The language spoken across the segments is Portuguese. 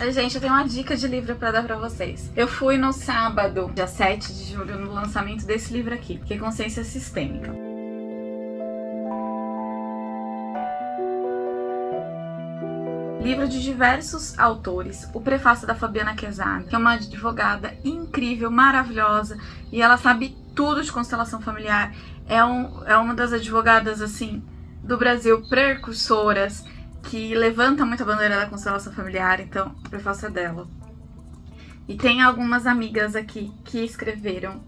Gente, eu tenho uma dica de livro pra dar pra vocês. Eu fui no sábado, dia 7 de julho, no lançamento desse livro aqui, que é Consciência Sistêmica. Livro de diversos autores, o prefácio da Fabiana Quesada, que é uma advogada incrível, maravilhosa, e ela sabe tudo de constelação familiar. É uma das advogadas, assim, do Brasil, precursoras, que levanta muito a bandeira da constelação familiar, então o prefácio é dela. E tem algumas amigas aqui que escreveram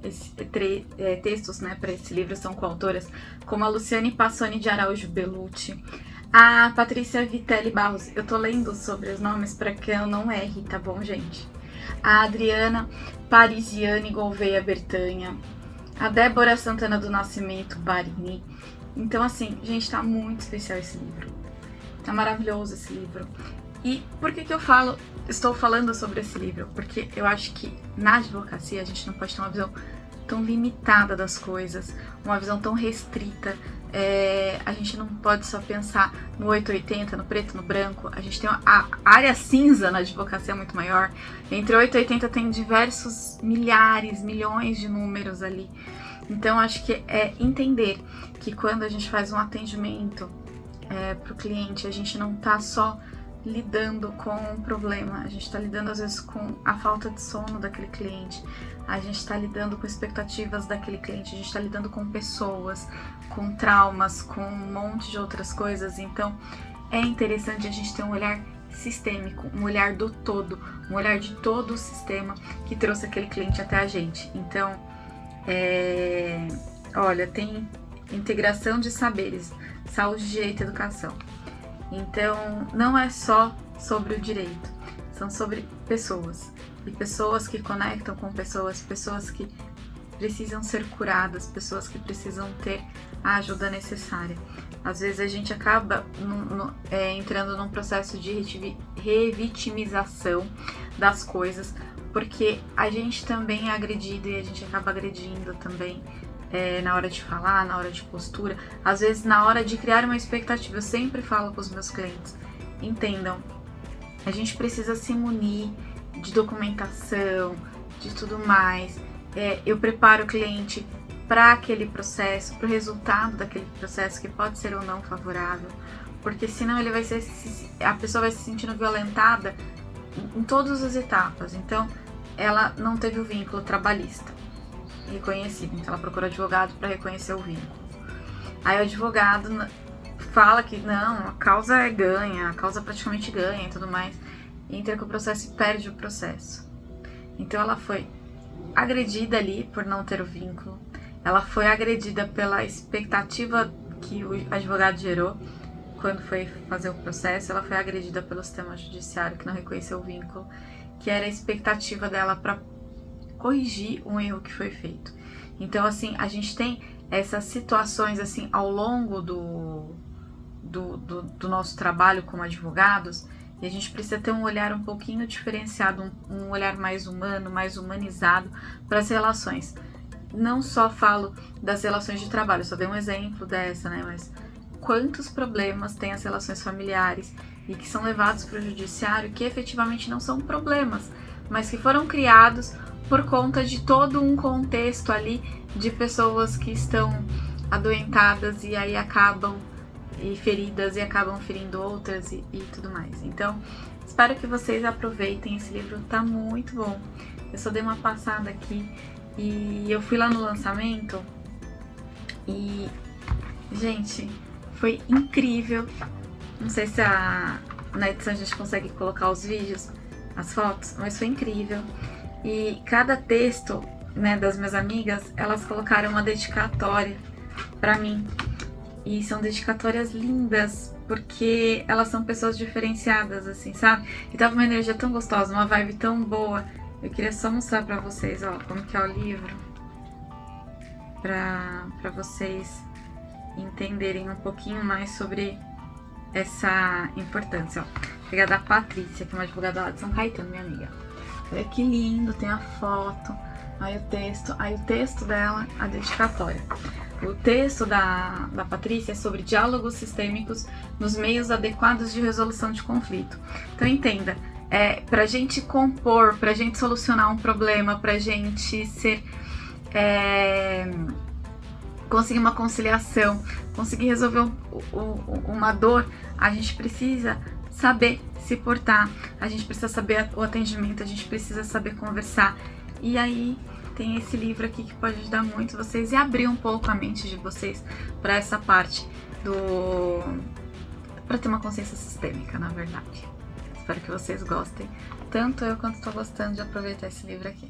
textos, né, para esse livro, são coautoras, como a Luciane Passoni de Araújo Belucci, a Patrícia Vitelli Barros, eu tô lendo sobre os nomes para que eu não erre, tá bom, gente? A Adriana Parisiane Gouveia Bertanha, a Débora Santana do Nascimento Barini. Então, assim, gente, tá muito especial esse livro. Tá maravilhoso esse livro. E por que estou falando sobre esse livro? Porque eu acho que na advocacia a gente não pode ter uma visão tão limitada das coisas, uma visão tão restrita. A gente não pode só pensar no 880, no preto, no branco. A gente tem a área cinza na advocacia muito maior. Entre 880 tem diversos milhares, milhões de números ali. Então acho que é entender que quando a gente faz um atendimento para o cliente, a gente não está só lidando com um problema, a gente está lidando às vezes com a falta de sono daquele cliente, a gente está lidando com expectativas daquele cliente, a gente está lidando com pessoas, com traumas, com um monte de outras coisas. Então é interessante a gente ter um olhar sistêmico, um olhar do todo, um olhar de todo o sistema que trouxe aquele cliente até a gente. Então, olha, tem integração de saberes, saúde, direito e educação. Então, não é só sobre o direito, são sobre pessoas. E pessoas que conectam com pessoas, pessoas que precisam ser curadas, pessoas que precisam ter a ajuda necessária. Às vezes a gente acaba entrando num processo de revitimização das coisas, porque a gente também é agredido e a gente acaba agredindo também. Na hora de falar, na hora de postura, às vezes na hora de criar uma expectativa. Eu sempre falo com os meus clientes, entendam, a gente precisa se munir de documentação, de tudo mais. Eu preparo o cliente para aquele processo, para o resultado daquele processo, que pode ser ou não favorável, porque senão a pessoa vai se sentindo violentada em todas as etapas. Então, ela não teve o vínculo trabalhista reconhecido, então ela procura advogado para reconhecer o vínculo. Aí o advogado fala que não, a causa é ganha, a causa praticamente ganha e tudo mais, entra com o processo e perde o processo. Então ela foi agredida ali por não ter o vínculo, ela foi agredida pela expectativa que o advogado gerou quando foi fazer o processo, ela foi agredida pelo sistema judiciário que não reconheceu o vínculo, que era a expectativa dela para corrigir um erro que foi feito. Então, assim, a gente tem essas situações, assim, ao longo do nosso trabalho como advogados, e a gente precisa ter um olhar um pouquinho diferenciado, um olhar mais humano, mais humanizado para as relações. Não só falo das relações de trabalho, só dei um exemplo dessa, né, mas quantos problemas tem as relações familiares e que são levados para o judiciário que efetivamente não são problemas, mas que foram criados por conta de todo um contexto ali de pessoas que estão adoentadas e aí acabam feridas e acabam ferindo outras e tudo mais. Então, espero que vocês aproveitem, esse livro tá muito bom. Eu só dei uma passada aqui e eu fui lá no lançamento e, gente, foi incrível. Não sei se na edição a gente consegue colocar os vídeos, as fotos, mas foi incrível. E cada texto, né, das minhas amigas, elas colocaram uma dedicatória pra mim. E são dedicatórias lindas, porque elas são pessoas diferenciadas, assim, sabe? E tava uma energia tão gostosa, uma vibe tão boa. Eu queria só mostrar pra vocês, ó, como que é o livro. Pra vocês entenderem um pouquinho mais sobre essa importância, ó. Pegar da Patrícia, que é uma advogada lá de São Caetano, minha amiga. Olha que lindo, tem a foto, aí o texto dela, a dedicatória. O texto da Patrícia é sobre diálogos sistêmicos nos meios adequados de resolução de conflito. Então entenda, pra gente compor, pra gente solucionar um problema, pra gente ser... conseguir uma conciliação, conseguir resolver uma dor, a gente precisa saber se portar, a gente precisa saber o atendimento, a gente precisa saber conversar. E aí tem esse livro aqui que pode ajudar muito vocês e abrir um pouco a mente de vocês para essa parte para ter uma consciência sistêmica, na verdade. Espero que vocês gostem, tanto eu quanto estou gostando de aproveitar esse livro aqui.